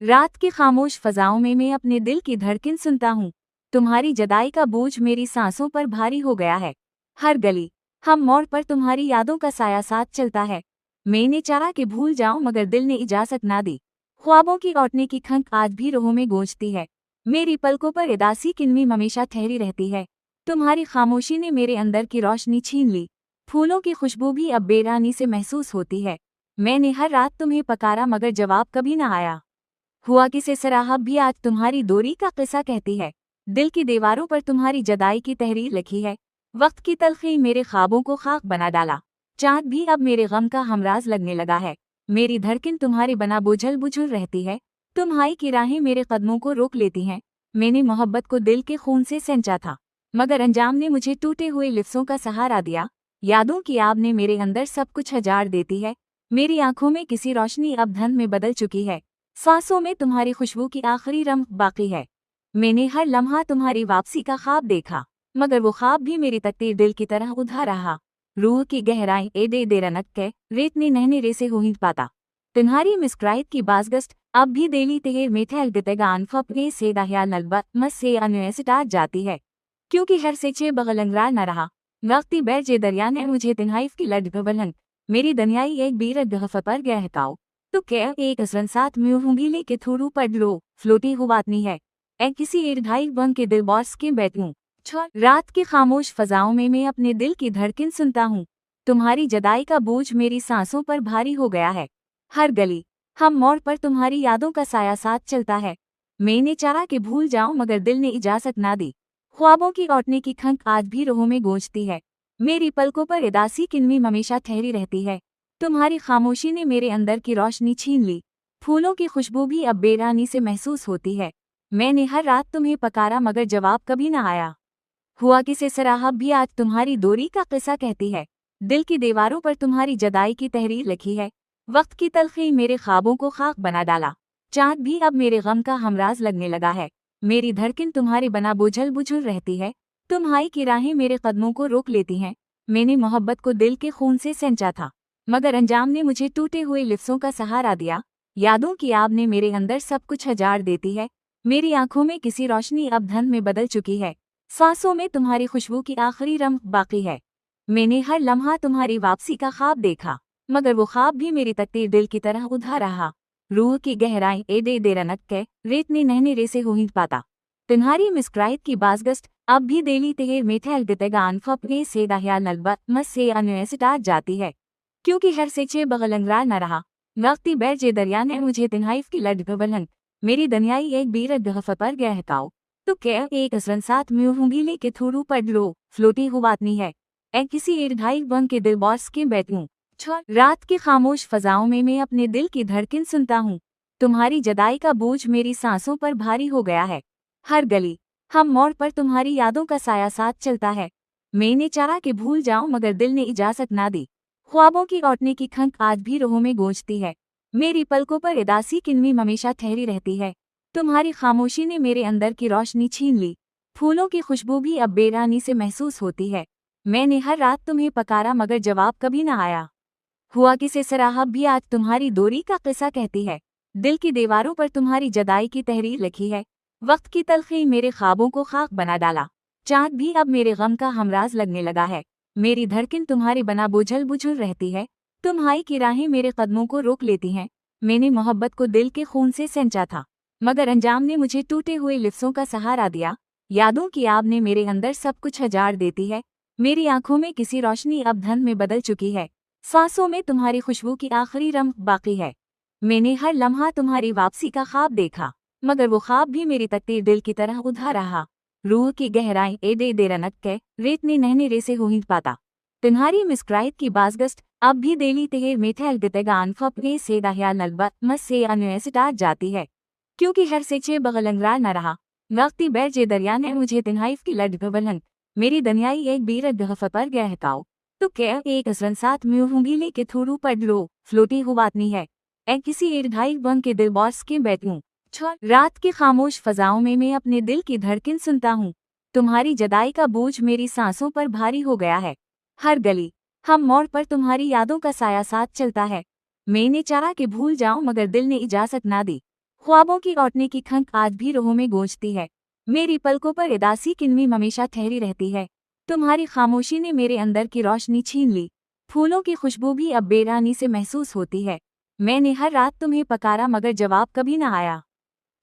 रात की खामोश फजाओं में मैं अपने दिल की धड़कन सुनता हूँ। तुम्हारी जदाई का बोझ मेरी सांसों पर भारी हो गया है। हर गली, हम मोड़ पर तुम्हारी यादों का साया साथ चलता है। मैंने चाहा कि भूल जाऊं मगर दिल ने इजाजत ना दी। ख्वाबों की लौटने की खंक आज भी रूहों में गूंजती है। मेरी पलकों पर उदासी किनमी हमेशा ठहरी रहती है। तुम्हारी खामोशी ने मेरे अंदर की रोशनी छीन ली। फूलों की खुशबू भी अब बेरानी से महसूस होती है। मैंने हर रात तुम्हें पकारा मगर जवाब कभी न आया। हुआ किसे सराहब भी आज तुम्हारी दूरी का किस्सा कहती है। दिल की दीवारों पर तुम्हारी जदाई की तहरीर लिखी है। वक्त की तलखी मेरे ख्वाबों को खाक बना डाला। चांद भी अब मेरे गम का हमराज लगने लगा है। मेरी धड़कन तुम्हारे बना बुझल बुझल रहती है। तुम्हारी की राहें मेरे कदमों को रोक लेती हैं। मैंने मोहब्बत को दिल के खून से सेंचा था, मगर अंजाम ने मुझे टूटे हुए लिफ्सों का सहारा दिया। यादों की आग ने मेरे अंदर सब कुछ हजार देती है। मेरी आंखों में किसी रोशनी अब धन में बदल चुकी है। सांसों में तुम्हारी खुशबू की आखिरी रंग बाकी है। मैंने हर लम्हा तुम्हारी वापसी का ख्वाब देखा, मगर वो ख्वाब भी मेरी तकदीर दिल की तरह उधा रहा। रूह की गहराई एडे दे रनक के रेत ने नहने रे से हो ही पाता। तुम्हारी मुस्कुराहट की बाजगश्त अब भी देली तेर मेथेल दितेगान फपने से दाहिया नलबत मस से अनुएसिटार जाती है, क्योंकि हर से चे बगलंगरा न रहा। वक्ती बैर जे दरिया ने मुझे तिन्हाइफ की लड़ गबलन। मेरी दनियाई एक बीरत गहफ पर गया हकाओ। तो क्या एक असरन साथ म्यूहूंगी लेके थोड़ू पढ़ लो फ्लोटी हुआतनी है। ए किसी एक ढाई बन के दिल बॉस के बैठूं। रात की खामोश फजाओं में मैं अपने दिल की धड़कन सुनता हूँ। तुम्हारी जदाई का बोझ मेरी सांसों पर भारी हो गया है। हर गली, हम मोड़ पर तुम्हारी यादों का साया साथ चलता है। मैंने चाहा कि भूल जाऊं मगर दिल ने इजाजत ना दी। ख्वाबों की लौटने की खंक आज भी रूहों में गूंजती है। मेरी पलकों पर उदासी किनमी हमेशा ठहरी रहती है। तुम्हारी खामोशी ने मेरे अंदर की रोशनी छीन ली। फूलों की खुशबू भी अब बेरानी से महसूस होती है। मैंने हर रात तुम्हें पकारा मगर जवाब कभी न आया। हुआ किसे सराहब भी आज तुम्हारी दूरी का किस्सा कहती है। दिल की दीवारों पर तुम्हारी जदाई की तहरीर लिखी है। वक्त की तलखी मेरे ख्वाबों को खाक बना डाला। चांद भी अब मेरे गम का हमराज लगने लगा है। मेरी धड़कन तुम्हारे बना बुझल बुझल रहती है। तुम्हारी की राहें मेरे कदमों को रोक लेती हैं। मैंने मोहब्बत को दिल के खून से सेंचा था, मगर अंजाम ने मुझे टूटे हुए लिफ्सों का सहारा दिया। यादों की आग ने मेरे अंदर सब कुछ हजार देती है। मेरी आंखों में किसी रोशनी अब धन में बदल चुकी है। सांसों में तुम्हारी खुशबू की आखिरी रंग बाकी है। मैंने हर लम्हा तुम्हारी वापसी का ख्वाब देखा, मगर वो ख्वाब भी मेरी तकदीर दिल की तरह उधा रहा। रूह की गहराई एडे दे रनक के रेत ने नहने रे से हो ही पाता। तुम्हारी मुस्कुराहट की बाजगश्त अब भी देली तेर मेथेल दितेगान फपने से दाहिया नलबत मस से अनुएसिटार जाती है, क्योंकि हर से चे बगलंगरा न रहा। वक्ती बैर जे दरिया ने मुझे तिन्हाइफ की लड़ गबलन। मेरी दनियाई एक बीरत गहफ पर गया हकाओ। तो क्या एक असरन साथ म्यूहूंगी लेके थोड़ू पढ़ लो फ्लोटी हुआतनी है। ए किसी एक ढाई बन के दिल बॉस के बैठूं। रात की खामोश फजाओं में मैं अपने दिल की धड़कन सुनता हूँ। तुम्हारी जदाई का बोझ मेरी सांसों पर भारी हो गया है। हर गली, हम मोड़ पर तुम्हारी यादों का साया साथ चलता है। मैंने चाहा कि भूल जाऊं मगर दिल ने इजाजत ना दी। ख्वाबों की लौटने की खंक आज भी रूहों में गूंजती है। मेरी पलकों पर उदासी किनमी हमेशा ठहरी रहती है। तुम्हारी खामोशी ने मेरे अंदर की रोशनी छीन ली। फूलों की खुशबू भी अब बेरानी से महसूस होती है। मैंने हर रात तुम्हें पकारा मगर जवाब कभी न आया। हुआ किसे सराहब भी आज तुम्हारी दूरी का किस्सा कहती है। दिल की दीवारों पर तुम्हारी जदाई की तहरीर लिखी है। वक्त की तलखी मेरे ख्वाबों को खाक बना डाला। चांद भी अब मेरे गम का हमराज लगने लगा है। मेरी धड़कन तुम्हारे बना बुझल बुझल रहती है। तुम्हारी की राहें मेरे कदमों को रोक लेती हैं। मैंने मोहब्बत को दिल के खून से सेंचा था, मगर अंजाम ने मुझे टूटे हुए लिफ्सों का सहारा दिया। यादों की आग ने मेरे अंदर सब कुछ हजार देती है। मेरी आंखों में किसी रोशनी अब धन में बदल चुकी है। सांसों में तुम्हारी खुशबू की आखिरी रंग बाकी है। मैंने हर लम्हा तुम्हारी वापसी का ख्वाब देखा, मगर वो ख्वाब भी मेरी तकदीर दिल की तरह उधा रहा। रूह की गहराई एडे दे रनक के रेत ने नहने रे से हो ही पाता। तुम्हारी मुस्कुराहट की बाजगश्त अब भी देली तेर मेथेल दितेगान फपने से दाहिया नलबत मस से अनुएसिटार जाती है, क्योंकि हर से चे बगलंगरा न रहा। वक्ती बैर जे दरिया ने मुझे तिन्हाइफ की लड़ गबलन। मेरी दनियाई एक बीरत गहफ पर गया हकाओ। तो क्या एक असरन साथ म्यूहूंगी लेके थोड़ू पढ़ लो फ्लोटी हुआतनी है। ए किसी एक ढाई बन के दिल बॉस के बैठूं। रात की खामोश फजाओं में मैं अपने दिल की धड़कन सुनता हूँ। तुम्हारी जदाई का बोझ मेरी सांसों पर भारी हो गया है। हर गली, हम मोड़ पर तुम्हारी यादों का साया साथ चलता है। मैंने चाहा कि भूल जाऊं मगर दिल ने इजाजत ना दी। ख्वाबों की लौटने की खंक आज भी रूहों में गूंजती है। मेरी पलकों पर उदासी किनमी हमेशा ठहरी रहती है। तुम्हारी खामोशी ने मेरे अंदर की रोशनी छीन ली। फूलों की खुशबू भी अब बेरानी से महसूस होती है। मैंने हर रात तुम्हें पकारा मगर जवाब कभी न आया।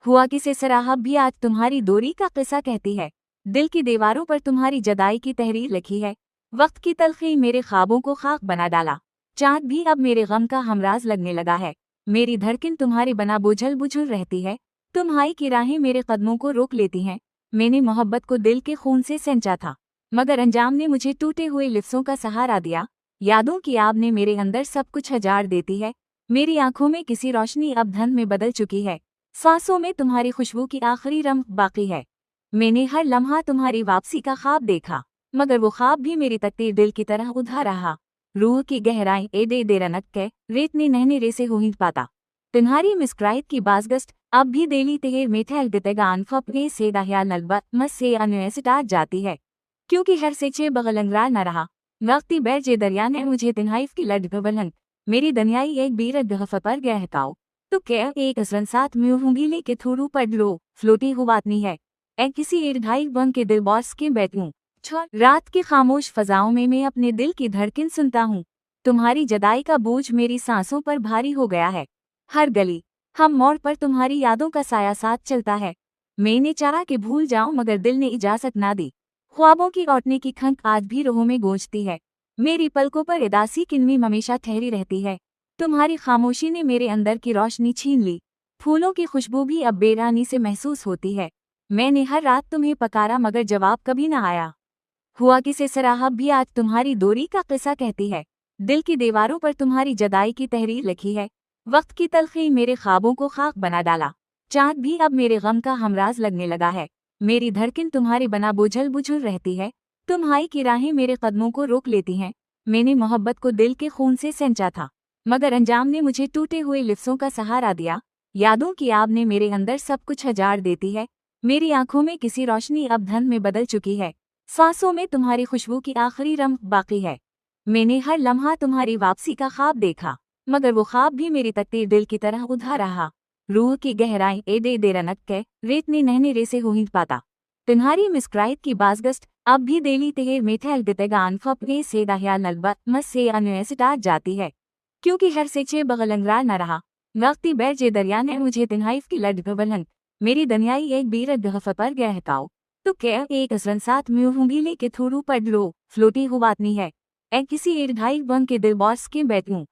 हुआ किसे सराहब भी आज तुम्हारी दूरी का किस्सा कहती है। दिल की दीवारों पर तुम्हारी जदाई की तहरीर लिखी है। वक्त की तलखी मेरे ख्वाबों को खाक बना डाला। चाँद भी अब मेरे गम का हमराज लगने लगा है। मेरी धड़कन तुम्हारी बना बुझल बुझल रहती है। तुम्हारी की राहें मेरे कदमों को रोक लेती हैं। मैंने मोहब्बत को दिल के खून से सेंचा था, मगर अंजाम ने मुझे टूटे हुए लिफ्सों का सहारा दिया। यादों की आग ने मेरे अंदर सब कुछ हजार देती है। मेरी आंखों में किसी रोशनी अब धन में बदल चुकी है। सांसों में तुम्हारी खुशबू की आखिरी रंग बाकी है। मैंने हर लम्हा तुम्हारी वापसी का ख्वाब देखा, मगर वो ख्वाब भी मेरी तकदीर दिल की तरह उधा रहा। रूह की गहराई ए दे रनक के रेतने नहने रे से हो ही पाता। तुम्हारी मुस्कुराहट की बाजगस्ट अब भी देली तेर मेथल गतेगान फपने से दाहिया नलबत मस से अनवेसिटार जाती है। क्योंकि हर से चे बगलंगरा न रहा। वक्ती बैर जे दरिया ने मुझे तिन्हाइफ की लड़ गबलन। मेरी दनियाई एक बीरत गहफ पर गया हकाओ। तो क्या एक असरन साथ में हूँगी लेके थोड़ू पढ़ लो फ्लोटी हो बात नहीं है। ए किसी एक ढाई बंग के दिल बॉस के बैठूं। रात की खामोश फजाओं में मैं अपने दिल की धड़कन सुनता हूँ। तुम्हारी जदाई का बोझ मेरी सांसों पर भारी हो गया है। हर गली, हम मोड़ पर तुम्हारी यादों का साया साथ चलता है। मैंने चाहा कि भूल जाऊं मगर दिल ने इजाजत ना दी। ख्वाबों की लौटने की खंक आज भी रूहों में गूंजती है। मेरी पलकों पर उदासी किनमी हमेशा ठहरी रहती है। तुम्हारी खामोशी ने मेरे अंदर की रोशनी छीन ली। फूलों की खुशबू भी अब बेरानी से महसूस होती है। मैंने हर रात तुम्हें पकारा मगर जवाब कभी न आया। हुआ किसे सराहब भी आज तुम्हारी दूरी का किस्सा कहती है। दिल की दीवारों पर तुम्हारी जदाई की तहरीर लिखी है। वक्त की तलखी मेरे ख्वाबों को खाक बना डाला। चाँद भी अब मेरे गम का हमराज लगने लगा है। मेरी धड़कन तुम्हारी बना बुझल बुझल रहती है। तुम्हारी की राहें मेरे कदमों को रोक लेती हैं। मैंने मोहब्बत को दिल के खून से सेंचा था, मगर अंजाम ने मुझे टूटे हुए लिफ्सों का सहारा दिया। यादों की आग ने मेरे अंदर सब कुछ हजार देती है। मेरी आंखों में किसी रोशनी अब धन में बदल चुकी है। सांसों में तुम्हारी खुशबू की आखिरी रंग बाकी है। मैंने हर लम्हा तुम्हारी वापसी का ख्वाब देखा, मगर वो ख्वाब भी मेरी तकदीर दिल की तरह उधा रहा। रूह की गहराई ए दे रनक के रेतने नहने रे से हो ही पाता। तुम्हारी मुस्कुराहट की बाजगस्ट अब भी देली तेर मेथल गतेगान फपने से दाहिया नलबत मस से अनवेसिटार जाती है। क्योंकि हर से चे बगलंगरा न रहा। वक्ती बैर जे दरिया ने मुझे तिन्हाइफ की लड़ गबलन। मेरी दनियाई एक बीरत गहफ पर गया हकाओ। तो क्या एक असरन साथ में हूँगी लेके थोड़ू पढ़ लो फ्लोटी हो बात नहीं है। ए किसी एक ढाई बंग के दिल बॉस के बैठूं।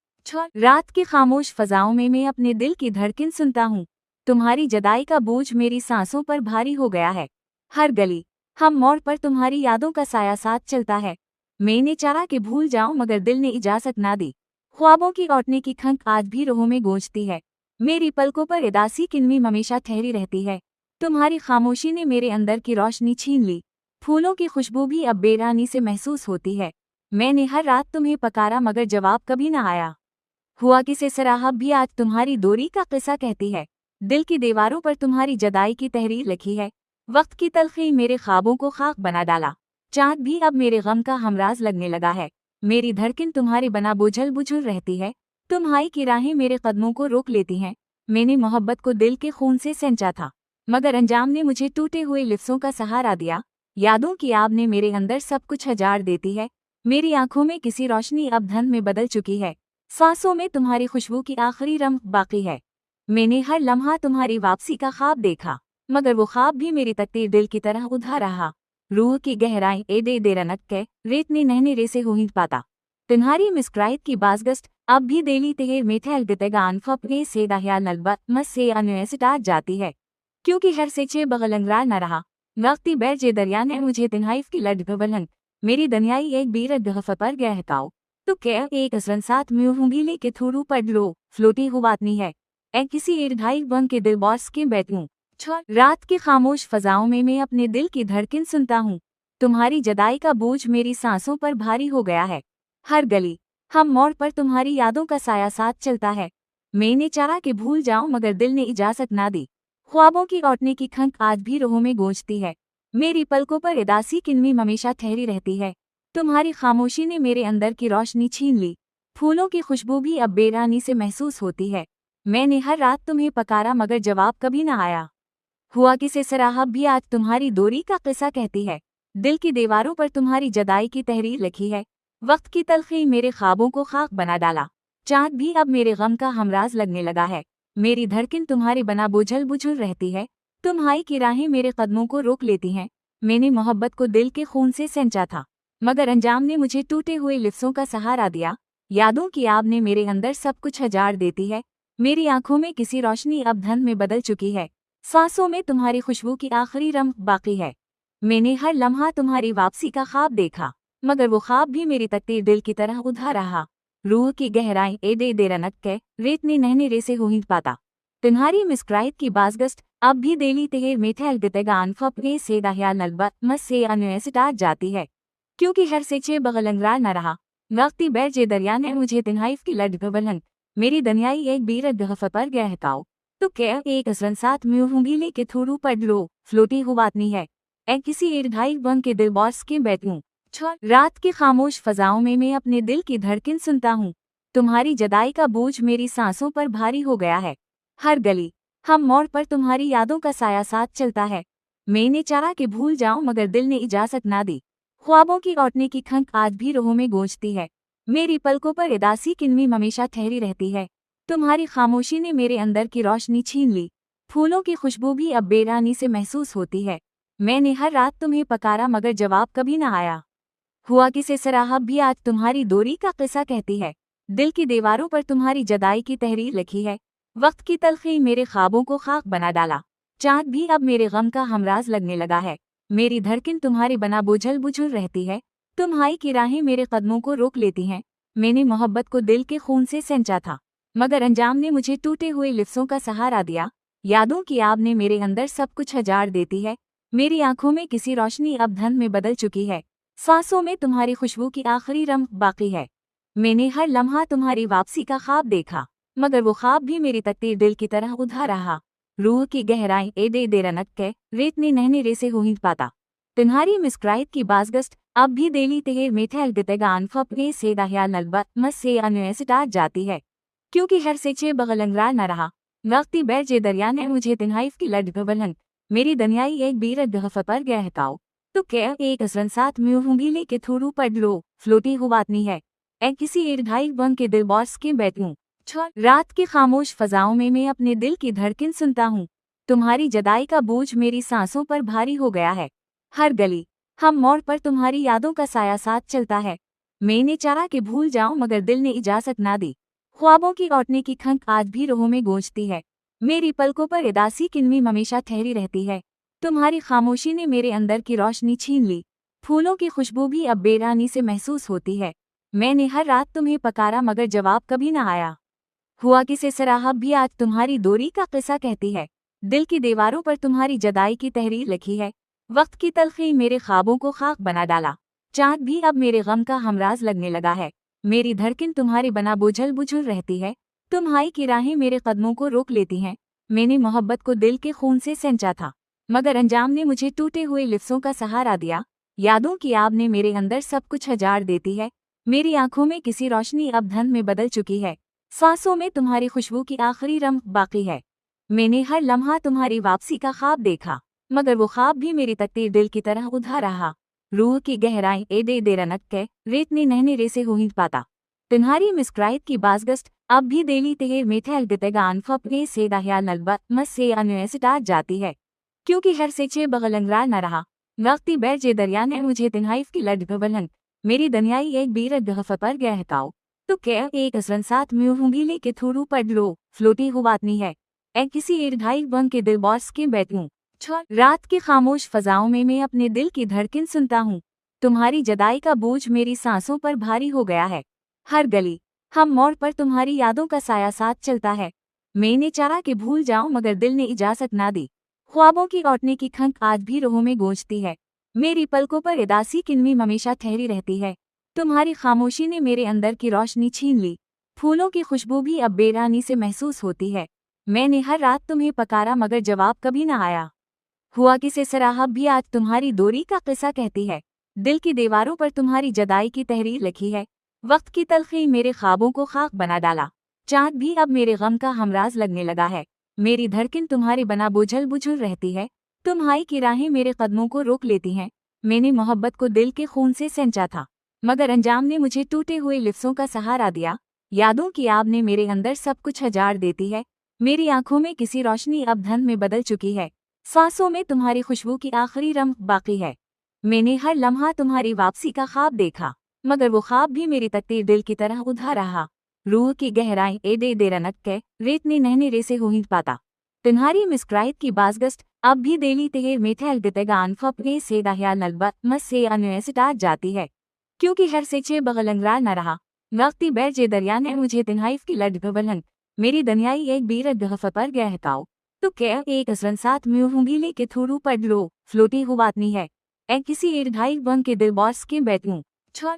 रात की खामोश फजाओं में मैं अपने दिल की धड़कन सुनता हूँ। तुम्हारी जदाई का बोझ मेरी सांसों पर भारी हो गया है। हर गली, हम मोड़ पर तुम्हारी यादों का साया साथ चलता है। मैंने चाहा कि भूल जाऊं मगर दिल ने इजाजत ना दी। ख्वाबों की लौटने की खंक आज भी रूहों में गूंजती है। मेरी पलकों पर उदासी किनमी हमेशा ठहरी रहती है। तुम्हारी खामोशी ने मेरे अंदर की रोशनी छीन ली। फूलों की खुशबू भी अब बेरानी से महसूस होती है। मैंने हर रात तुम्हें पकारा मगर जवाब कभी न आया। हुआ किसे सराहब भी आज तुम्हारी दूरी का किस्सा कहती है। दिल की दीवारों पर तुम्हारी जदाई की तहरीर लिखी है। वक्त की तलखी मेरे ख्वाबों को खाक बना डाला। चाँद भी अब मेरे गम का हमराज लगने लगा है। मेरी धड़कन तुम्हारी बना बुझल बुझल रहती है। तुम्हारी की राहें मेरे कदमों को रोक लेती हैं। मैंने मोहब्बत को दिल के खून से सेंचा था, मगर अंजाम ने मुझे टूटे हुए लिफ्सों का सहारा दिया। यादों की आग ने मेरे अंदर सब कुछ हजार देती है। मेरी आंखों में किसी रोशनी अब धन में बदल चुकी है। सांसों में तुम्हारी खुशबू की आखिरी रंग बाकी है। मैंने हर लम्हा तुम्हारी वापसी का ख्वाब देखा, मगर वो ख्वाब भी मेरी तकदीर दिल की तरह उधा रहा। रूह की गहराई ए दे रनक के रेतने नहने रे से हो ही पाता। तुम्हारी मुस्कुराहट की बाजगस्ट अब भी देली तेर मेथल गतेगान फपने से दाहिया नलबत मस से अनवेसिटार जाती है। क्योंकि हर से चे बगलंगरा न रहा। वक्ती बैर जे दरिया ने मुझे तिन्हाइफ की लड़ गबलन। मेरी दनियाई एक बीरत गहफ पर गया हकाओ। तो क्या एक असरन साथ में हूँगी लेके थोड़ू पढ़ लो फ्लोटी हो बात नहीं है। ए किसी एक ढाई बंग के दिल बॉस के बैठूं। रात की खामोश फजाओं में मैं अपने दिल की धड़कन सुनता हूँ। तुम्हारी जदाई का बोझ मेरी सांसों पर भारी हो गया है। हर गली, हम मोड़ पर तुम्हारी यादों का साया साथ चलता है। मैंने चाहा कि भूल जाऊं मगर दिल ने इजाजत ना दी। ख्वाबों की लौटने की खंक आज भी रूहों में गूंजती है। मेरी पलकों पर उदासी किनमी हमेशा ठहरी रहती है। तुम्हारी खामोशी ने मेरे अंदर की रोशनी छीन ली। फूलों की खुशबू भी अब बेरानी से महसूस होती है। मैंने हर रात तुम्हें पकारा मगर जवाब कभी न आया। हुआ किसे सराहब भी आज तुम्हारी दूरी का किस्सा कहती है। दिल की दीवारों पर तुम्हारी जदाई की तहरीर लिखी है। वक्त की तलखी मेरे ख्वाबों को खाक बना डाला। चाँद भी अब मेरे गम का हमराज लगने लगा है। मेरी धड़कन तुम्हारे बना बुझल बुझल रहती है। तुम्हारी की राहें मेरे कदमों को रोक लेती हैं। मैंने मोहब्बत को दिल के खून से सेंचा था, मगर अंजाम ने मुझे टूटे हुए लिफ्सों का सहारा दिया। यादों की आग ने मेरे अंदर सब कुछ हजार देती है। मेरी आंखों में किसी रोशनी अब धन में बदल चुकी है। सांसों में तुम्हारी खुशबू की आखिरी रम्क बाकी है। मैंने हर लम्हा तुम्हारी वापसी का ख्वाब देखा, मगर वो ख्वाब भी मेरी तकदीर दिल की तरह उधा रहा। रूह की गहराई एदे दे रनक के रेतनी नहने रे से हो ही पाता। तुम्हारी मिस्क्राइट की बाजगस्ट अब भी देली तेर मेथैल गतेगान फपने से दाहिया नलबत मस से अनुएसिटार जाती है, क्योंकि हर से चे बगलंगरार न रहा। वक्ती बैर जे दरिया ने मुझे तिन्हाइफ की लड गबलन मेरी दनियाई एक बीरत गहफ पर गया है काओ। तो क्या एक असरन साथ म्यूहूंगी के थोड़ू पढ़ लो फ्लोटी हुआतनी है। ए किसी ईरढाई बंग के दिल बॉस के बैठूं रात की खामोश फजाओं में मैं अपने दिल की धड़कन सुनता हूँ। तुम्हारी जदाई का बोझ मेरी सांसों पर भारी हो गया है। हर गली हम मोड़ पर तुम्हारी यादों का साया साथ चलता है। मैंने चाहा कि भूल जाऊं मगर दिल ने इजाजत ना दी। ख्वाबों की लौटने की खंक आज भी रोहों में गूंजती है। मेरी पलकों पर उदासी किनमी हमेशा ठहरी रहती है। तुम्हारी खामोशी ने मेरे अंदर की रोशनी छीन ली। फूलों की खुशबू भी अब बेरानी से महसूस होती है। मैंने हर रात तुम्हें पकारा मगर जवाब कभी न आया। हुआ किसे सराहब भी आज तुम्हारी दूरी का किस्सा कहती है। दिल की दीवारों पर तुम्हारी जदाई की तहरीर लिखी है। वक्त की तलखी मेरे ख्वाबों को खाक बना डाला। चाँद भी अब मेरे गम का हमराज लगने लगा है। मेरी धड़कन तुम्हारे बना बुझल बुझल रहती है। तुम्हारी की राहें मेरे कदमों को रोक लेती हैं। मैंने मोहब्बत को दिल के खून से सेंचा था, मगर अंजाम ने मुझे टूटे हुए लिफ्सों का सहारा दिया। यादों की आग ने मेरे अंदर सब कुछ हजार देती है। मेरी आंखों में किसी रोशनी अब धन में बदल चुकी है। सांसों में तुम्हारी खुशबू की आखिरी रम्क बाकी है। मैंने हर लम्हा तुम्हारी वापसी का ख्वाब देखा, मगर वो ख्वाब भी मेरी तकदीर दिल की तरह उधा रहा। रूह की गहराई एदे दे रनक के रेतने नहने रे से हो ही पाता। तुम्हारी मिस्क्राइट की बाजगस्ट अब भी देली तेर मेथैल गतेगान फपने से दाहिया नलबत मस से अनुएसिटार जाती है, क्योंकि हर से चे बगलंगरार न रहा। वक्ती बैर जे दरिया ने मुझे तिन्हाइफ की लड गबलन मेरी दनियाई एक बीरत गहफ पर गया है काओ। तो क्या एक असरन साथ म्यूहूंगी के थोड़ू पढ़ लो फ्लोटी हुआतनी है। ए किसी ईरढाई बंग के दिल बॉस के बैठूं रात की खामोश फजाओं में मैं अपने दिल की धड़कन सुनता हूँ। तुम्हारी जदाई का बोझ मेरी सांसों पर भारी हो गया है। हर गली हम मोड़ पर तुम्हारी यादों का साया साथ चलता है। मैंने चाहा कि भूल जाऊं मगर दिल ने इजाजत ना दी। ख्वाबों की लौटने की खंक आज भी रोहों में गूंजती है। मेरी पलकों पर उदासी किनमी हमेशा ठहरी रहती है। तुम्हारी खामोशी ने मेरे अंदर की रोशनी छीन ली। फूलों की खुशबू भी अब बेरानी से महसूस होती है। मैंने हर रात तुम्हें पकारा मगर जवाब कभी न आया। हुआ किसे सराहब भी आज तुम्हारी दूरी का किस्सा कहती है। दिल की दीवारों पर तुम्हारी जदाई की तहरीर लिखी है। वक्त की तलखी मेरे ख्वाबों को खाक बना डाला। चाँद भी अब मेरे गम का हमराज लगने लगा है। मेरी धड़कन तुम्हारे बना बुझल बुझल रहती है। तुम्हारी की राहें मेरे कदमों को रोक लेती हैं। मैंने मोहब्बत को दिल के खून से सेंचा था, मगर अंजाम ने मुझे टूटे हुए लिफ्सों का सहारा दिया। यादों की आग ने मेरे अंदर सब कुछ हजार देती है। मेरी आंखों में किसी रोशनी अब धन में बदल चुकी है। सांसों में तुम्हारी खुशबू की आखिरी रम्क बाकी है। मैंने हर लम्हा तुम्हारी वापसी का ख्वाब देखा, मगर वो ख्वाब भी मेरी तकदीर दिल की तरह उधा रहा। रूह की गहराई एदे दे रनक के रेतने नहने रे से हो ही पाता। तुम्हारी मिस्क्राइट की बाजगस्ट अब भी देली तेर मेथैल गतेगान फपने से दाहिया नलबत मस से अनुएसिटार जाती है, क्योंकि हर से चे बगलंगरार न रहा। वक्ती बैर जे दरिया ने मुझे तिन्हाइफ की लड गबलन मेरी दनियाई एक बीरत गहफ पर गया है काओ। तो क्या एक असरन साथ म्यूहूंगी के थोड़ू पढ़ लो फ्लोटी हुआतनी है। ए किसी ईरढाई बंग के दिल बॉस के बैठूं रात की खामोश फजाओं में मैं अपने दिल की धड़कन सुनता हूँ। तुम्हारी जदाई का बोझ मेरी सांसों पर भारी हो गया है। हर गली हम मोड़ पर तुम्हारी यादों का साया साथ चलता है। मैंने चाहा कि भूल जाऊं मगर दिल ने इजाजत ना दी। ख्वाबों की लौटने की खंक आज भी रोहों में गूंजती है। मेरी पलकों पर उदासी किनमी हमेशा ठहरी रहती है। तुम्हारी खामोशी ने मेरे अंदर की रोशनी छीन ली। फूलों की खुशबू भी अब बेरानी से महसूस होती है। मैंने हर रात तुम्हें पकारा मगर जवाब कभी न आया। हुआ किसे सराहब भी आज तुम्हारी दूरी का किस्सा कहती है। दिल की दीवारों पर तुम्हारी जदाई की तहरीर लिखी है। वक्त की तलखी मेरे ख्वाबों को खाक बना डाला। चाँद भी अब मेरे गम का हमराज लगने लगा है। मेरी धड़कन तुम्हारे बना बुझल बुझल रहती है। तुम्हारी की राहें मेरे कदमों को रोक लेती हैं। मैंने मोहब्बत को दिल के खून से सेंचा था, मगर अंजाम ने मुझे टूटे हुए लिफ्सों का सहारा दिया। यादों की आग ने मेरे अंदर सब कुछ हजार देती है। मेरी आंखों में किसी रोशनी अब धन में बदल चुकी है। सांसों में तुम्हारी खुशबू की आखिरी रम्क बाकी है। मैंने हर लम्हा तुम्हारी वापसी का ख्वाब देखा, मगर वो ख्वाब भी मेरी तकदीर दिल की तरह उधा रहा। रूह की गहराई एडे दे रनक के रेतनी नहने रे से हो ही पाता। तुम्हारी मिस्क्राइट की बाजगस्ट अब भी देली तेर मेथे गतेगान फपने से दहिया नलबा मस से अन्य सिटार जाती है, क्योंकि हर से चे बगलंगरा न रहा। वक्ती बैर जे दरिया ने मुझे तिन्हाइफ की लड बबलन मेरी दनियाई एक बीरत गहफ पर गहकाओ। तो क्या एक असरन साथ म्यू हूंगी लेके थोड़ू पड़ लो फ्लोटी हो बातनी है। ए किसी एक ढाई बंग के दिल बॉस के बैठूं।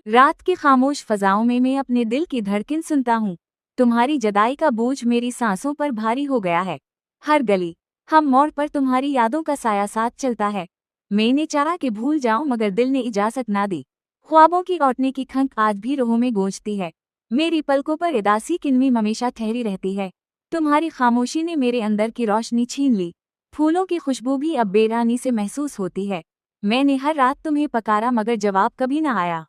रात की खामोश फजाओं में मैं अपने दिल की धड़कन सुनता हूँ। तुम्हारी जदाई का बोझ मेरी सांसों पर भारी हो गया है। हर गली, हम मोड़ पर तुम्हारी यादों का साया साथ चलता है। मैंने चाहा कि भूल जाऊं, मगर दिल ने इजाजत ना दी। ख्वाबों की लौटने की खंक आज भी रोहों में गूंजती है। मेरी पलकों पर उदासी किन्नी हमेशा ठहरी रहती है। तुम्हारी खामोशी ने मेरे अंदर की रोशनी छीन ली। फूलों की खुशबू भी अब बेरानी से महसूस होती है। मैंने हर रात तुम्हें पकारा, मगर जवाब कभी न आया।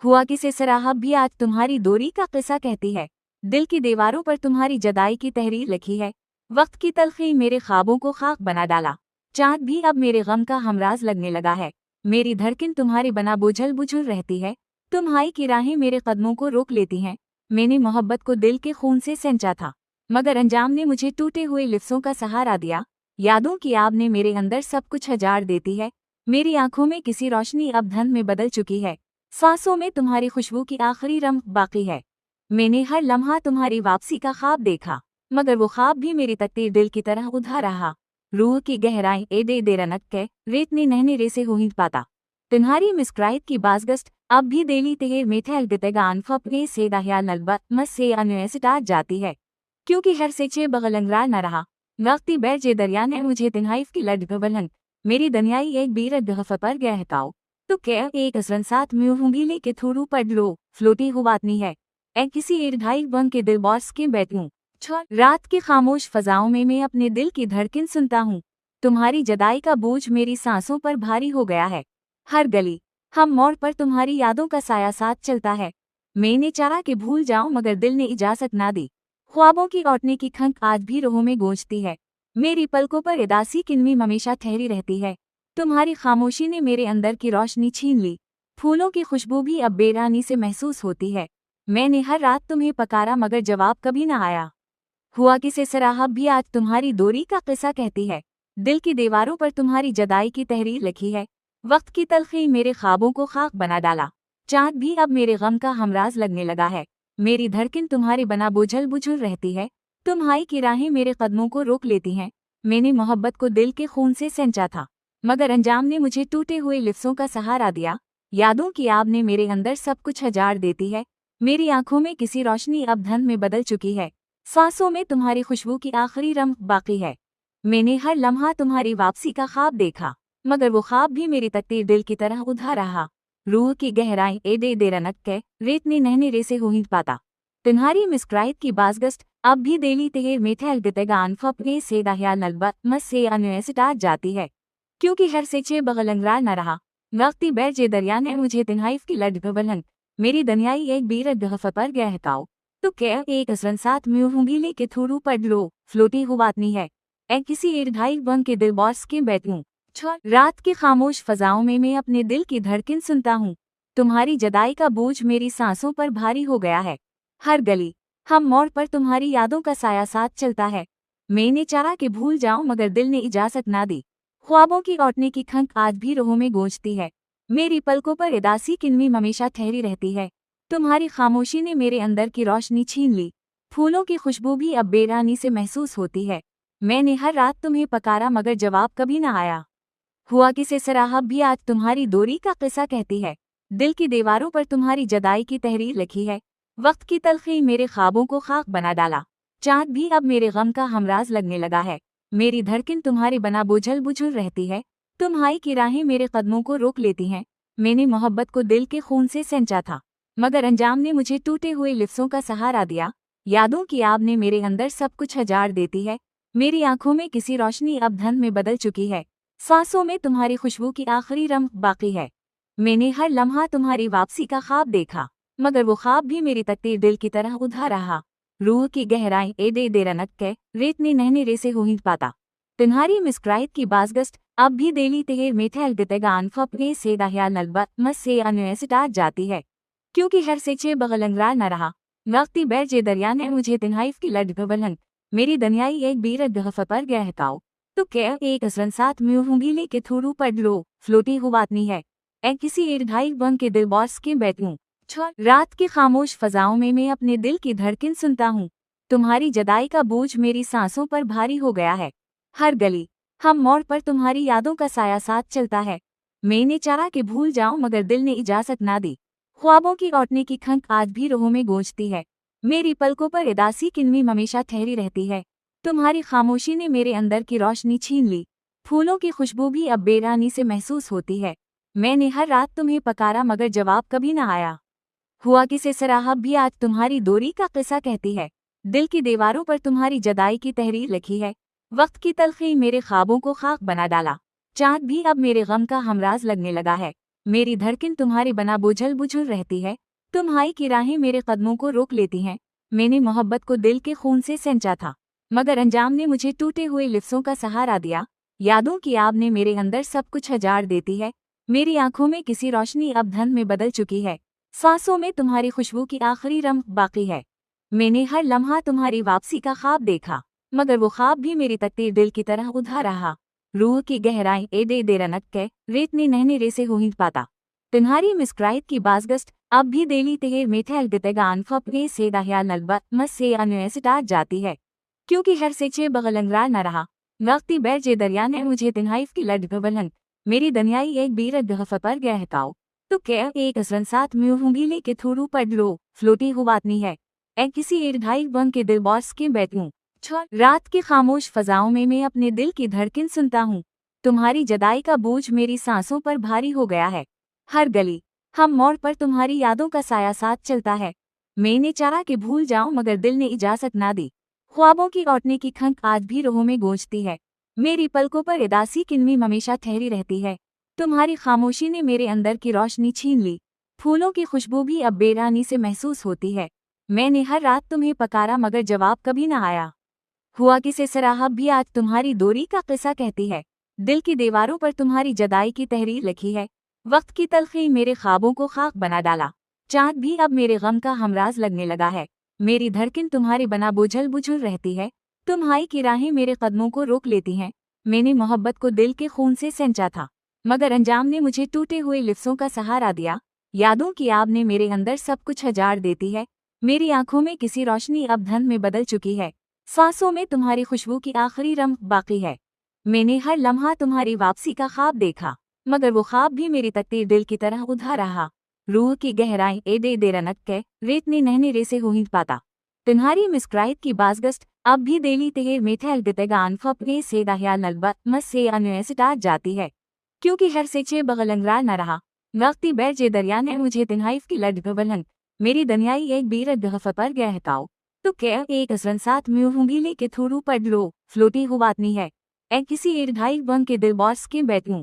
हुआ किसे सराहब भी आज तुम्हारी दूरी का किस्सा कहती है। दिल की दीवारों पर तुम्हारी जदाई की तहरीर लिखी है। वक्त की तलखी मेरे ख्वाबों को खाक बना डाला। चाँद भी अब मेरे गम का हमराज लगने लगा है। मेरी धड़कन तुम्हारे बना बुझल बुझल रहती है। तुम्हारी की राहें मेरे कदमों को रोक लेती हैं। मैंने मोहब्बत को दिल के खून से सेंचा था, मगर अंजाम ने मुझे टूटे हुए लिफ्सों का सहारा दिया। यादों की आग ने मेरे अंदर सब कुछ हजार देती है। मेरी आंखों में किसी रोशनी अब धन में बदल चुकी है। सांसों में तुम्हारी खुशबू की आखिरी रम्क बाकी है। मैंने हर लम्हा तुम्हारी वापसी का ख्वाब देखा, मगर वो ख्वाब भी मेरी तकदीर दिल की तरह उधा रहा। रूह की गहराई एडे दे रनक के रेतने नहने रे से हो ही पाता। तुम्हारी मिस्क्राइट की बाजगस्ट अब भी देली तेर मेथे गतेगान फपने से दहिया नलबा मस से अन्य सिटार जाती है, क्योंकि हर से चे बगलंगरा न रहा। वक्ती बैर जे दरिया ने मुझे तिन्हाइफ की लड बबलन मेरी दनियाई एक बीरत गहफ पर गहकाओ। तो क्या एक असरन साथ म्यू हूंगी लेके थोड़ू पड़ लो फ्लोटी हो बातनी है। ए किसी एक ढाई बंग के दिल बॉस के बैठूं। रात की खामोश फजाओं में मैं अपने दिल की धड़कन सुनता हूँ। तुम्हारी जदाई का बोझ मेरी सांसों पर भारी हो गया है। हर गली, हम मोड़ पर तुम्हारी यादों का साया साथ चलता है। मैंने चाहा कि भूल जाऊं, मगर दिल ने इजाजत ना दी। ख्वाबों की लौटने की खंक आज भी रोहों में गूंजती है। मेरी पलकों पर उदासी किन्नी हमेशा ठहरी रहती है। तुम्हारी खामोशी ने मेरे अंदर की रोशनी छीन ली। फूलों की खुशबू भी अब बेरानी से महसूस होती है। मैंने हर रात तुम्हें पकारा, मगर जवाब कभी न आया। हुआ किसे सराहब भी आज तुम्हारी दूरी का किस्सा कहती है। दिल की दीवारों पर तुम्हारी जदाई की तहरीर लिखी है। वक्त की तलखी मेरे ख्वाबों को खाक बना डाला। चाँद भी अब मेरे गम का हमराज लगने लगा है। मेरी धड़कन तुम्हारे बना बुझल बुझल रहती है। तुम्हारी की राहें मेरे कदमों को रोक लेती हैं। मैंने मोहब्बत को दिल के खून से सेंचा था, मगर अंजाम ने मुझे टूटे हुए लिफ्सों का सहारा दिया। यादों की आग ने मेरे अंदर सब कुछ हजार देती है। मेरी आंखों में किसी रोशनी अब धन में बदल चुकी है। सांसों में तुम्हारी खुशबू की आखिरी रम्क बाकी है। मैंने हर लम्हा तुम्हारी वापसी का ख्वाब देखा, मगर वो ख्वाब भी मेरी तकदीर दिल की तरह उधा रहा। रूह की गहराई एडे दे रनक के रेतने नहने रे से हो ही पाता। तुम्हारी मिस्क्राइट की बाजगस्ट अब भी देली तेर मेथे गतेगान फपने से दहिया नलबा मस से अन्य सिटार जाती है, क्योंकि हर से चे बगलंगरा न रहा। वक्ती बैर जे दरिया ने मुझे तिन्हाइफ की लड बबलन मेरी दनियाई एक बीरत गहफ पर गहकाओ। तो क्या एक असरन साथ म्यू हूंगी लेके थोड़ू पड़ लो फ्लोटी हो बातनी है। ए किसी एक ढाई बंग के दिल बॉस के बैठूं। रात की खामोश फजाओं में मैं अपने दिल की धड़कन सुनता हूँ। तुम्हारी जदाई का बोझ मेरी सांसों पर भारी हो गया है। हर गली, हम मोड़ पर तुम्हारी यादों का साया साथ चलता है। मैंने चाहा कि भूल जाऊं, मगर दिल ने इजाजत ना दी। ख्वाबों की लौटने की खंक आज भी रोहों में गूंजती है। मेरी पलकों पर उदासी किन्नी हमेशा ठहरी रहती है। तुम्हारी खामोशी ने मेरे अंदर की रोशनी छीन ली। फूलों की खुशबू भी अब बेरानी से महसूस होती है। मैंने हर रात तुम्हें पकारा, मगर जवाब कभी न आया। हुआ किसे सराहब भी आज तुम्हारी दूरी का किस्सा कहती है। दिल की दीवारों पर तुम्हारी जदाई की तहरीर लिखी है। वक्त की तलखी मेरे ख्वाबों को खाक बना डाला। चाँद भी अब मेरे गम का हमराज लगने लगा है। मेरी धड़कन तुम्हारे बना बुझल बुझल रहती है। तुम्हारी की राहें मेरे कदमों को रोक लेती हैं। मैंने मोहब्बत को दिल के खून से सेंचा था, मगर अंजाम ने मुझे टूटे हुए लिफ्सों का सहारा दिया। यादों की आपने मेरे अंदर सब कुछ हजार देती है। मेरी आंखों में किसी रोशनी अब धन में बदल चुकी है। सांसों में तुम्हारी खुशबू की आखिरी रंग बाकी है। मैंने हर लम्हा तुम्हारी वापसी का ख्वाब देखा, मगर वो ख्वाब भी मेरी तकदीर दिल की तरह उधा रहा। रूह की गहराई एदे दे रनक के रेतनी नहने रेसे हो ही पाता। तुम्हारी मिस्क्राइट की बाजगस्ट अब भी देली तेर मेथे अलगतेगान फपने से दाहिया नलबत मस से अनुएसिटाट जाती है, क्योंकि हर सेचे बगलंगरा न रहा। वक्ती बैर जे दरिया ने मुझे तिन्हाइफ की लड बबलन मेरी दनियाई एक बीरत गहफ पर गहकाओ तो क्या एक असरन साथ म्यू हूंगी लेके थोड़ू पड़ लो फ्लोटी हो बातनी है। ए किसी ईरढाई बंग के दिल बॉस के बैठूं रात की खामोश फजाओं में मैं अपने दिल की धड़कन सुनता हूँ। तुम्हारी जदाई का बोझ मेरी सांसों पर भारी हो गया है। हर गली, हम मोड़ पर तुम्हारी यादों का साया साथ चलता है। मैंने चाहा कि भूल जाऊं मगर दिल ने इजाजत ना दी। ख्वाबों की लौटने की खंक आज भी रूहों में गूंजती है। मेरी पलकों पर उदासी किन्नी हमेशा ठहरी रहती है। तुम्हारी खामोशी ने मेरे अंदर की रोशनी छीन ली। फूलों की खुशबू भी अब बेरानी से महसूस होती है। मैंने हर रात तुम्हें पकारा मगर जवाब कभी न आया। हुआ किसे सराहब भी आज तुम्हारी दूरी का किस्सा कहती है। दिल की दीवारों पर तुम्हारी जदाई की तहरीर लिखी है। वक्त की तलखी मेरे ख्वाबों को खाक बना डाला। चांद भी अब मेरे गम का हमराज लगने लगा है। मेरी धड़कन तुम्हारे बना बुझल बुझल रहती है। तुम्हारी की राहें मेरे कदमों को रोक लेती हैं। मैंने मोहब्बत को दिल के खून से सेंचा था, मगर अंजाम ने मुझे टूटे हुए लिफ्सों का सहारा दिया। यादों की आग ने मेरे अंदर सब कुछ हजार देती है। मेरी आंखों में किसी रोशनी अब धन में बदल चुकी है। सांसों में तुम्हारी खुशबू की आखिरी रंग बाकी है। मैंने हर लम्हा तुम्हारी वापसी का ख्वाब देखा, मगर वो ख्वाब भी मेरी तकदीर दिल की तरह उधा रहा। रूह की गहराई एदे दे रनक के रेतने नहने रेसे हो ही पाता। तुम्हारी मिस्क्राइट की बाजगस्ट अब भी देली तेर मेथे अलगतेगान फपने से दाहिया नलबत मस से अनुएसिटाट जाती है, क्योंकि हर सेचे बगलंगरा न रहा। वक्ती बैर जे दरिया ने मुझे तिन्हाइफ की लड बबलन मेरी दनियाई एक बीरत गहफ पर गहकाओ तो क्या एक असरन साथ म्यू हूंगी लेके थोड़ू पड़ लो फ्लोटी हो बातनी है। ए किसी ईरढाई बंग के दिल बॉस के बैठूं रात की खामोश फजाओं में मैं अपने दिल की धड़कन सुनता हूँ। तुम्हारी जदाई का बोझ मेरी सांसों पर भारी हो गया है। हर गली, हम मोड़ पर तुम्हारी यादों का साया साथ चलता है। मैंने चाहा कि भूल जाऊं मगर दिल ने इजाजत ना दी। ख्वाबों की लौटने की खंक आज भी रूहों में गूंजती है। मेरी पलकों पर उदासी किन्नी हमेशा ठहरी रहती है। तुम्हारी खामोशी ने मेरे अंदर की रोशनी छीन ली। फूलों की खुशबू भी अब बेरानी से महसूस होती है। मैंने हर रात तुम्हें पकारा मगर जवाब कभी न आया। हुआ किसे सराहब भी आज तुम्हारी दूरी का किस्सा कहती है। दिल की दीवारों पर तुम्हारी जदाई की तहरीर लिखी है। वक्त की तलखी मेरे ख्वाबों को खाक बना डाला। चांद भी अब मेरे गम का हमराज लगने लगा है। मेरी धड़कन तुम्हारे बना बुझल बुझल रहती है। तुम्हारी की राहें मेरे कदमों को रोक लेती हैं। मैंने मोहब्बत को दिल के खून से सेंचा था, मगर अंजाम ने मुझे टूटे हुए लिफ्सों का सहारा दिया। यादों की आग ने मेरे अंदर सब कुछ हजार देती है। मेरी आंखों में किसी रोशनी अब धन में बदल चुकी है। सांसों में तुम्हारी खुशबू की आखिरी रंग बाकी है। मैंने हर लम्हा तुम्हारी वापसी का ख्वाब देखा, मगर वो ख्वाब भी मेरी तकदीर दिल की तरह उधा रहा। रूह की गहराई एदे दे रनक के रेतने नहने रेसे हो ही पाता। तुम्हारी मिस्क्राइट की बाजगस्ट अब भी देली तेर मेथे अलगतेगान फपने से दाहिया नलबत मस से अनुएसिटाट जाती है, क्योंकि हर सेचे बगलंगरा न रहा। वक्ती बैर जे दरिया ने मुझे तिन्हाइफ की लड बबलन मेरी दनियाई एक बीरत गहफ पर गहकाओ तो क्या एक असरन साथ म्यू हूंगी लेके थोड़ू पड़ लो फ्लोटी हो बातनी है। ए किसी ईरढाई बंग के दिल बॉस के बैठूं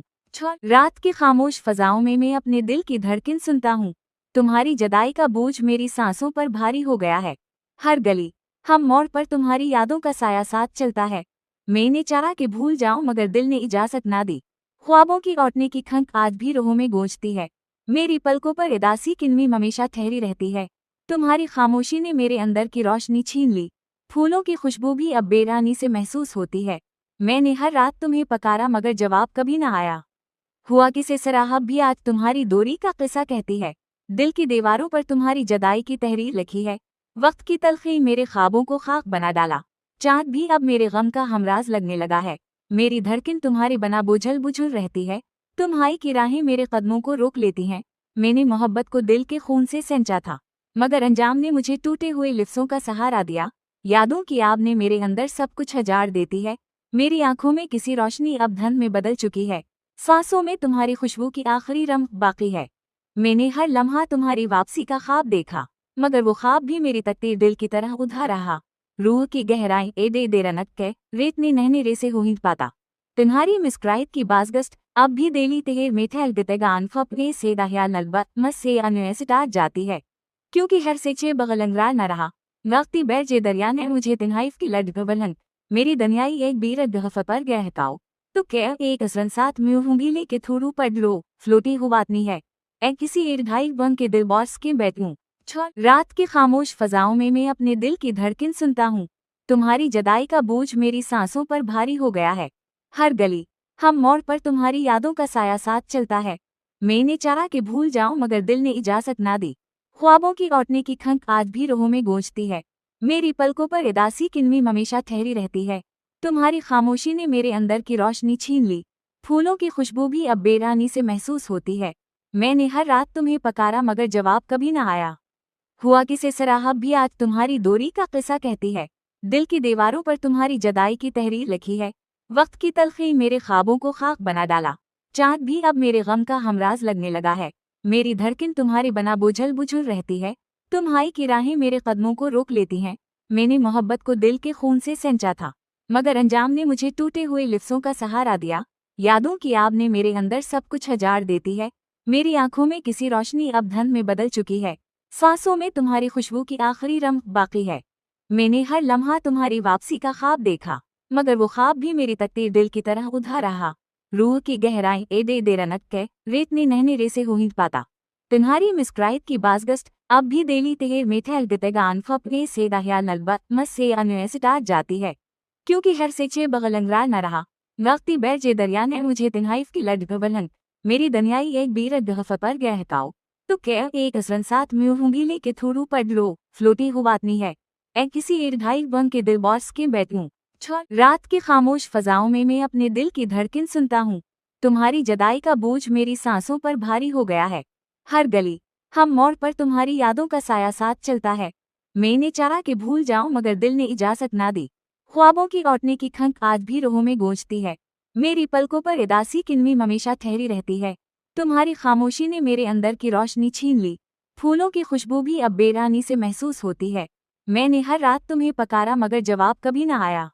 रात की खामोश फजाओं में मैं अपने दिल की धड़कन सुनता हूँ। तुम्हारी जदाई का बोझ मेरी सांसों पर भारी हो गया है। हर गली, हम मोड़ पर तुम्हारी यादों का साया साथ चलता है। मैंने चाहा कि भूल जाऊं मगर दिल ने इजाजत ना दी। ख्वाबों की लौटने की खंक आज भी रूहों में गूंजती है। मेरी पलकों पर उदासी किन्नी हमेशा ठहरी रहती है। तुम्हारी खामोशी ने मेरे अंदर की रोशनी छीन ली। फूलों की खुशबू भी अब बेरानी से महसूस होती है। मैंने हर रात तुम्हें पकारा मगर जवाब कभी न आया। हुआ किसे सराहब भी आज तुम्हारी दूरी का किस्सा कहती है। दिल की दीवारों पर तुम्हारी जदाई की तहरीर लिखी है। वक्त की तलखी मेरे ख्वाबों को खाक बना डाला। चांद भी अब मेरे गम का हमराज लगने लगा है। मेरी धड़कन तुम्हारे बना बुझल बुझल रहती है। तुम्हारी की राहें मेरे कदमों को रोक लेती हैं। मैंने मोहब्बत को दिल के खून से सेंचा था, मगर अंजाम ने मुझे टूटे हुए लिफ्सों का सहारा दिया। यादों की आग ने मेरे अंदर सब कुछ हजार देती है। मेरी आंखों में किसी रोशनी अब धन में बदल चुकी है। सांसों में तुम्हारी खुशबू की आखिरी रंग बाकी है। मैंने हर लम्हा तुम्हारी वापसी का ख्वाब देखा, मगर वो ख्वाब भी मेरी तकदीर दिल की तरह उधा रहा। रूह की गहराई एडे दे रनक के रेतनी नहने रे से हो ही पाता। तुम्हारी मुस्कुराहट की बाज़गश्त अब भी देली तेर मीठे अलगतगान फपने से दाहिया नलबत मस से अनवेसिटार जाती है। क्योंकि हर से चे बगलंगरार न रहा। वक्ती बैर जे दरिया ने मुझे तिन्हाइफ की लड गबलन मेरी दनियाई एक बीरत गहफ पर गहकाओ। तो क्या एक असरन साथ में होंगी लेके थोड़ू पढ़ लो फ्लोटी हो बात नहीं है। ए किसी ईरढाई बन के दिल बॉस के बैठूं। रात की खामोश फजाओं में मैं अपने दिल की धड़कन सुनता हूँ। तुम्हारी जदाई का बोझ मेरी सांसों पर भारी हो गया है। हर गली, हम मोड़ पर तुम्हारी यादों का साया साथ चलता है। मैंने चाहा कि भूल जाऊं मगर दिल ने इजाजत ना दी। ख्वाबों की लौटने की खंक आज भी रोहों में गूंजती है। मेरी पलकों पर उदासी किनमी हमेशा ठहरी रहती है। तुम्हारी खामोशी ने मेरे अंदर की रोशनी छीन ली। फूलों की खुशबू भी अब बेरानी से महसूस होती है। मैंने हर रात तुम्हें पकारा मगर जवाब कभी न आया। हुआ कि से सराहब भी आज तुम्हारी दूरी का किस्सा कहती है। दिल की दीवारों पर तुम्हारी जदाई की तहरीर लिखी है। वक्त की तलखी मेरे ख्वाबों को खाक बना डाला। चांद भी अब मेरे गम का हमराज लगने लगा है। मेरी धड़कन तुम्हारी बना बुझल बुझल रहती है। तुम्हारी की राहें मेरे कदमों को रोक लेती हैं। मैंने मोहब्बत को दिल के खून से सेंचा था, मगर अंजाम ने मुझे टूटे हुए लिफ्सों का सहारा दिया। यादों की आग ने मेरे अंदर सब कुछ हजार देती है। मेरी आंखों में किसी रोशनी अब धन में बदल चुकी है। सांसों में तुम्हारी खुशबू की आखिरी रंग बाकी है। मैंने हर लम्हा तुम्हारी वापसी का ख्वाब देखा, मगर वो ख्वाब भी मेरी तकदीर दिल की तरह उधा रहा। रूह की गहराई एडे दे रनक के रेतनी नहने रे से हो ही पाता। तुम्हारी मुस्कुराहट की बाज़गश्त अब भी देली तेर मीठे अलगतगान फपने से दाहिया नलबत मस से अनवेसिटार जाती है। क्योंकि हर से चे बगलंगरार न रहा। वक्ती बैर जे दरिया ने मुझे तिन्हाइफ की लड गबलन मेरी दनियाई एक बीरत गहफ पर गहकाओ। तो क्या एक असरन साथ में होंगी लेके थोड़ू पढ़ लो फ्लोटी हो बात नहीं है। ए किसी ईरढाई बन के दिल बॉस के बैठूं। रात की खामोश फजाओं में मैं अपने दिल की धड़कन सुनता हूँ। तुम्हारी जदाई का बोझ मेरी सांसों पर भारी हो गया है। हर गली, हम मोड़ पर तुम्हारी यादों का साया साथ चलता है। मैंने चाहा कि भूल जाऊं मगर दिल ने इजाजत ना दी। ख्वाबों की लौटने की खंक आज भी रोहों में गूंजती है। मेरी पलकों पर उदासी किनमी हमेशा ठहरी रहती है। तुम्हारी खामोशी ने मेरे अंदर की रोशनी छीन ली। फूलों की खुशबू भी अब बेरानी से महसूस होती है। मैंने हर रात तुम्हें पकारा मगर जवाब कभी न आया।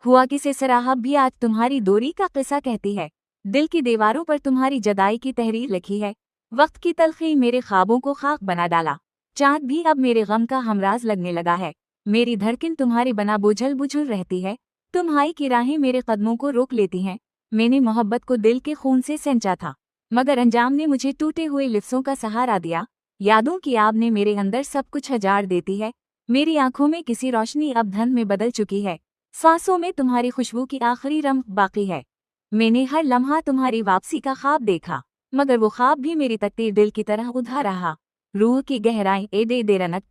हुआ कि से सराहब भी आज तुम्हारी दूरी का किस्सा कहती है। दिल की दीवारों पर तुम्हारी जदाई की तहरीर लिखी है। वक्त की तलखी मेरे ख्वाबों को खाक बना डाला। चांद भी अब मेरे गम का हमराज लगने लगा है। मेरी धड़कन तुम्हारी बना बुझल बुझल रहती है। तुम्हारी की राहें मेरे कदमों को रोक लेती हैं। मैंने मोहब्बत को दिल के खून से सेंचा था, मगर अंजाम ने मुझे टूटे हुए लिफ्सों का सहारा दिया। यादों की आग ने मेरे अंदर सब कुछ हजार देती है। मेरी आंखों में किसी रोशनी अब धन में बदल चुकी है। सांसों में तुम्हारी खुशबू की आखिरी रंग बाकी है। मैंने हर लम्हा तुम्हारी वापसी का ख्वाब देखा, मगर वो ख्वाब भी मेरी तकदीर दिल की तरह उधा रहा। रूह की गहराई एडे दे रनक